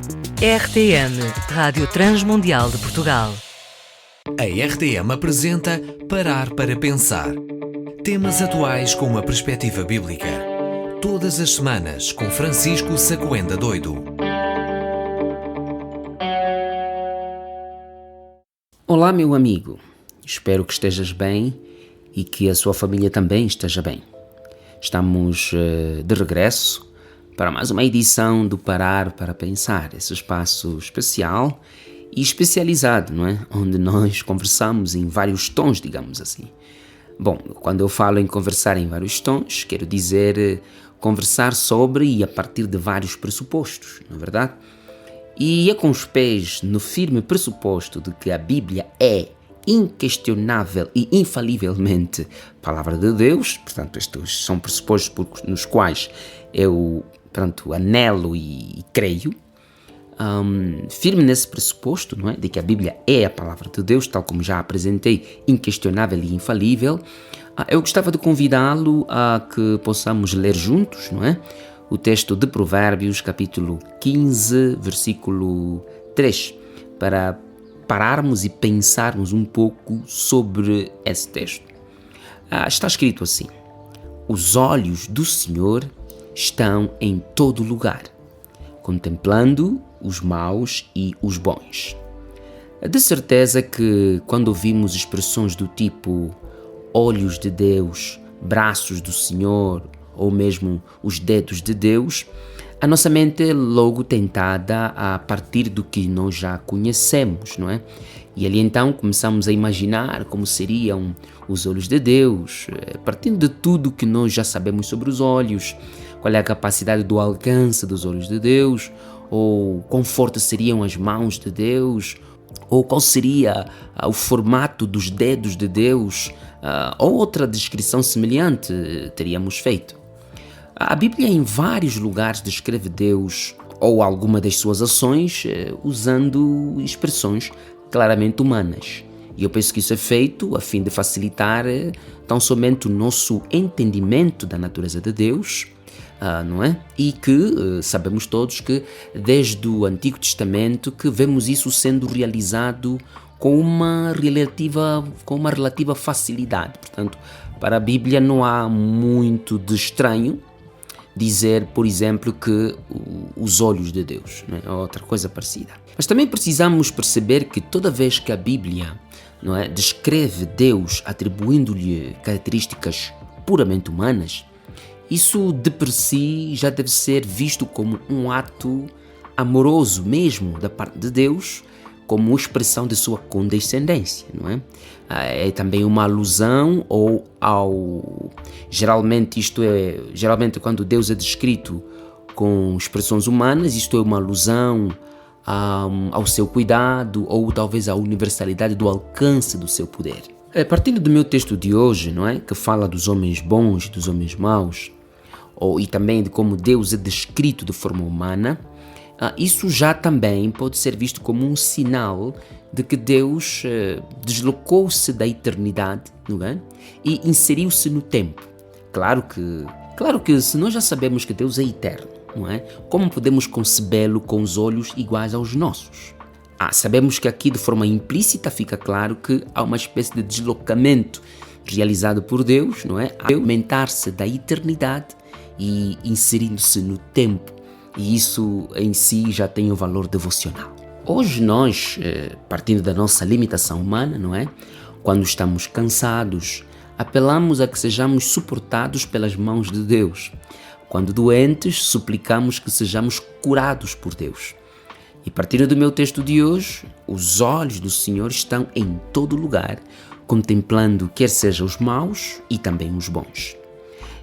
RTM, Rádio Transmundial de Portugal. A RTM apresenta Parar para Pensar. Temas atuais com uma perspectiva bíblica. Todas as semanas com Francisco Sacoenda Doido. Olá, meu amigo. Espero que estejas bem e que a sua família também esteja bem. Estamos de regresso para mais uma edição do Parar para Pensar, esse espaço especial e especializado, não é? Onde nós conversamos em vários tons, digamos assim. Bom, quando eu falo em conversar em vários tons, quero dizer conversar sobre e a partir de vários pressupostos, não é verdade? E é com os pés no firme pressuposto de que a Bíblia é inquestionável e infalivelmente Palavra de Deus, portanto estes são pressupostos nos quais eu anelo e creio, firme nesse pressuposto, não é? De que a Bíblia é a Palavra de Deus, tal como já apresentei, inquestionável e infalível. Eu gostava de convidá-lo a que possamos ler juntos, não é? O texto de Provérbios, capítulo 15, versículo 3, para pararmos e pensarmos um pouco sobre esse texto. Está escrito assim: os olhos do Senhor estão em todo lugar, contemplando os maus e os bons. De certeza que quando ouvimos expressões do tipo olhos de Deus, braços do Senhor ou mesmo os dedos de Deus, a nossa mente é logo tentada a partir do que nós já conhecemos, não é? E ali então começamos a imaginar como seriam os olhos de Deus, partindo de tudo que nós já sabemos sobre os olhos, qual é a capacidade do alcance dos olhos de Deus, ou quão fortes seriam as mãos de Deus, ou qual seria o formato dos dedos de Deus, ou outra descrição semelhante teríamos feito. A Bíblia em vários lugares descreve Deus ou alguma das suas ações usando expressões claramente humanas. E eu penso que isso é feito a fim de facilitar tão somente o nosso entendimento da natureza de Deus, não é? E que sabemos todos que desde o Antigo Testamento que vemos isso sendo realizado com uma relativa facilidade. Portanto, para a Bíblia não há muito de estranho dizer, por exemplo, que os olhos de Deus, não é? Outra coisa parecida. Mas também precisamos perceber que toda vez que a Bíblia, não é, descreve Deus atribuindo-lhe características puramente humanas, isso de per si já deve ser visto como um ato amoroso mesmo da parte de Deus, como expressão de sua condescendência, não é? É também uma alusão geralmente quando Deus é descrito com expressões humanas, isto é uma alusão ao seu cuidado ou talvez à universalidade do alcance do seu poder. Partindo do meu texto de hoje, não é, que fala dos homens bons e dos homens maus, e também de como Deus é descrito de forma humana, isso já também pode ser visto como um sinal de que Deus deslocou-se da eternidade, não é? E inseriu-se no tempo. Claro que se nós já sabemos que Deus é eterno, não é? Como podemos concebê-lo com os olhos iguais aos nossos? Sabemos que aqui de forma implícita fica claro que há uma espécie de deslocamento realizado por Deus, não é? Aumentar-se da eternidade e inserindo-se no tempo. E isso em si já tem um valor devocional. Hoje nós, partindo da nossa limitação humana, não é? Quando estamos cansados, apelamos a que sejamos suportados pelas mãos de Deus. Quando doentes, suplicamos que sejamos curados por Deus. E partindo do meu texto de hoje, os olhos do Senhor estão em todo lugar, contemplando quer sejam os maus e também os bons.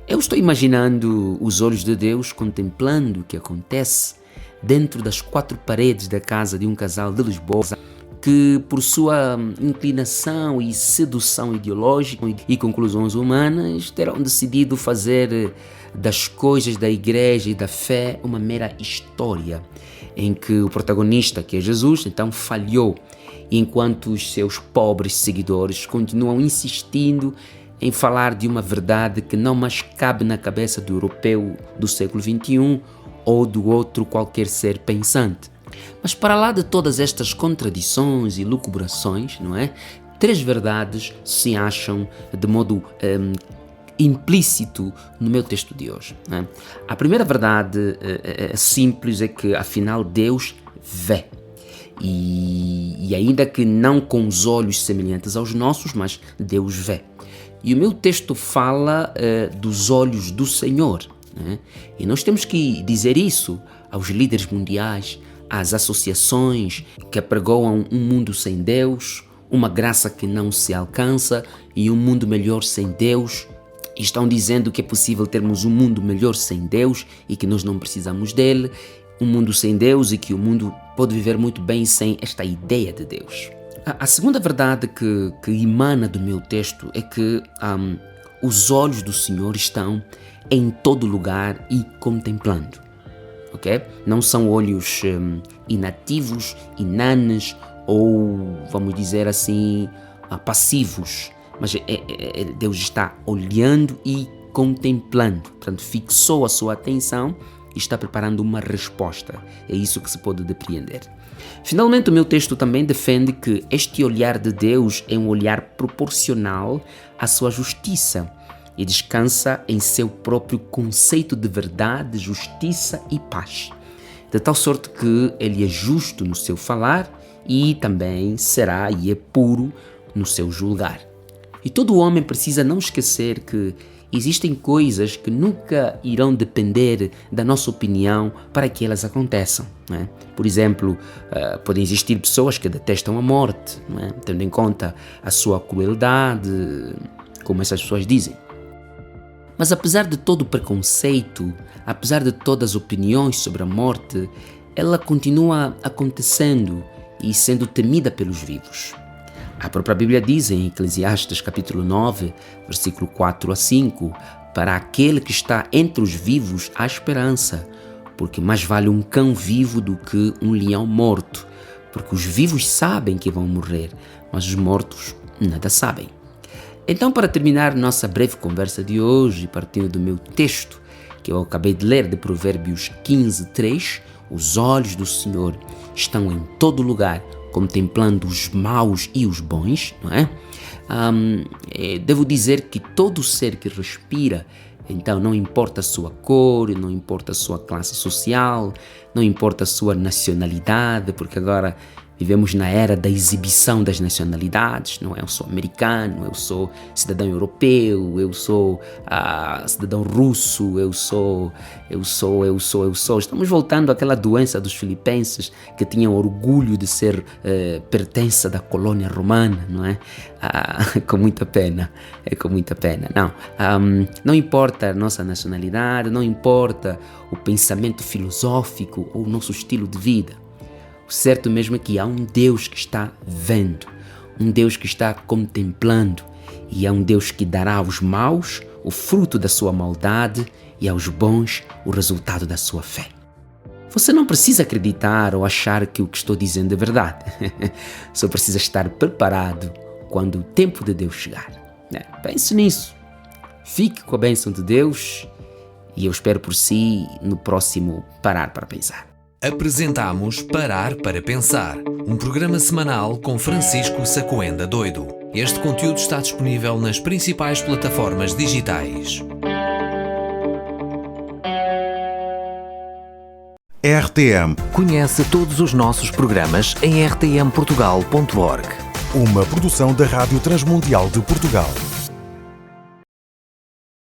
Eu estou imaginando os olhos de Deus contemplando o que acontece dentro das quatro paredes da casa de um casal de Lisboa que, por sua inclinação e sedução ideológica e conclusões humanas, terão decidido fazer das coisas da igreja e da fé uma mera história, em que o protagonista, que é Jesus, então falhou, enquanto os seus pobres seguidores continuam insistindo em falar de uma verdade que não mais cabe na cabeça do europeu do século XXI ou do outro qualquer ser pensante. Mas para lá de todas estas contradições e lucubrações, não é? 3 verdades se acham de modo implícito no meu texto de hoje. Não é? A primeira verdade simples é que, afinal, Deus vê. E ainda que não com os olhos semelhantes aos nossos, mas Deus vê. E o meu texto fala dos olhos do Senhor. Né? E nós temos que dizer isso aos líderes mundiais, às associações que apregoam um mundo sem Deus, uma graça que não se alcança e um mundo melhor sem Deus. E estão dizendo que é possível termos um mundo melhor sem Deus e que nós não precisamos dele, um mundo sem Deus e que o mundo pode viver muito bem sem esta ideia de Deus. A segunda verdade que emana do meu texto é que os olhos do Senhor estão em todo lugar e contemplando. Okay? Não são olhos inativos, inanes ou, vamos dizer assim, passivos. Mas Deus está olhando e contemplando. Portanto, fixou a sua atenção e está preparando uma resposta. É isso que se pode depreender. Finalmente, o meu texto também defende que este olhar de Deus é um olhar proporcional à sua justiça e descansa em seu próprio conceito de verdade, justiça e paz. De tal sorte que ele é justo no seu falar e também será e é puro no seu julgar. E todo homem precisa não esquecer que existem coisas que nunca irão depender da nossa opinião para que elas aconteçam. Não é? Por exemplo, podem existir pessoas que detestam a morte, não é? Tendo em conta a sua crueldade, como essas pessoas dizem. Mas apesar de todo o preconceito, apesar de todas as opiniões sobre a morte, ela continua acontecendo e sendo temida pelos vivos. A própria Bíblia diz em Eclesiastes capítulo 9, versículo 4 a 5, para aquele que está entre os vivos há esperança, porque mais vale um cão vivo do que um leão morto, porque os vivos sabem que vão morrer, mas os mortos nada sabem. Então, para terminar nossa breve conversa de hoje, partindo do meu texto, que eu acabei de ler de Provérbios 15, 3, os olhos do Senhor estão em todo lugar, contemplando os maus e os bons, não é? Devo dizer que todo ser que respira, então não importa a sua cor, não importa a sua classe social, não importa a sua nacionalidade, porque agora vivemos na era da exibição das nacionalidades, não é? Eu sou americano, eu sou cidadão europeu, eu sou cidadão russo, eu sou. Estamos voltando àquela doença dos filipenses que tinham orgulho de ser pertença da colônia romana, não é? Com muita pena, com muita pena. Não importa a nossa nacionalidade, não importa o pensamento filosófico ou o nosso estilo de vida. O certo mesmo é que há um Deus que está vendo, um Deus que está contemplando e há um Deus que dará aos maus o fruto da sua maldade e aos bons o resultado da sua fé. Você não precisa acreditar ou achar que o que estou dizendo é verdade. Só precisa estar preparado quando o tempo de Deus chegar. Pense nisso. Fique com a bênção de Deus e eu espero por si no próximo Parar para Pensar. Apresentamos Parar para Pensar, um programa semanal com Francisco Sacoenda Doido. Este conteúdo está disponível nas principais plataformas digitais. RTM. Conhece todos os nossos programas em rtmportugal.org. Uma produção da Rádio Transmundial de Portugal.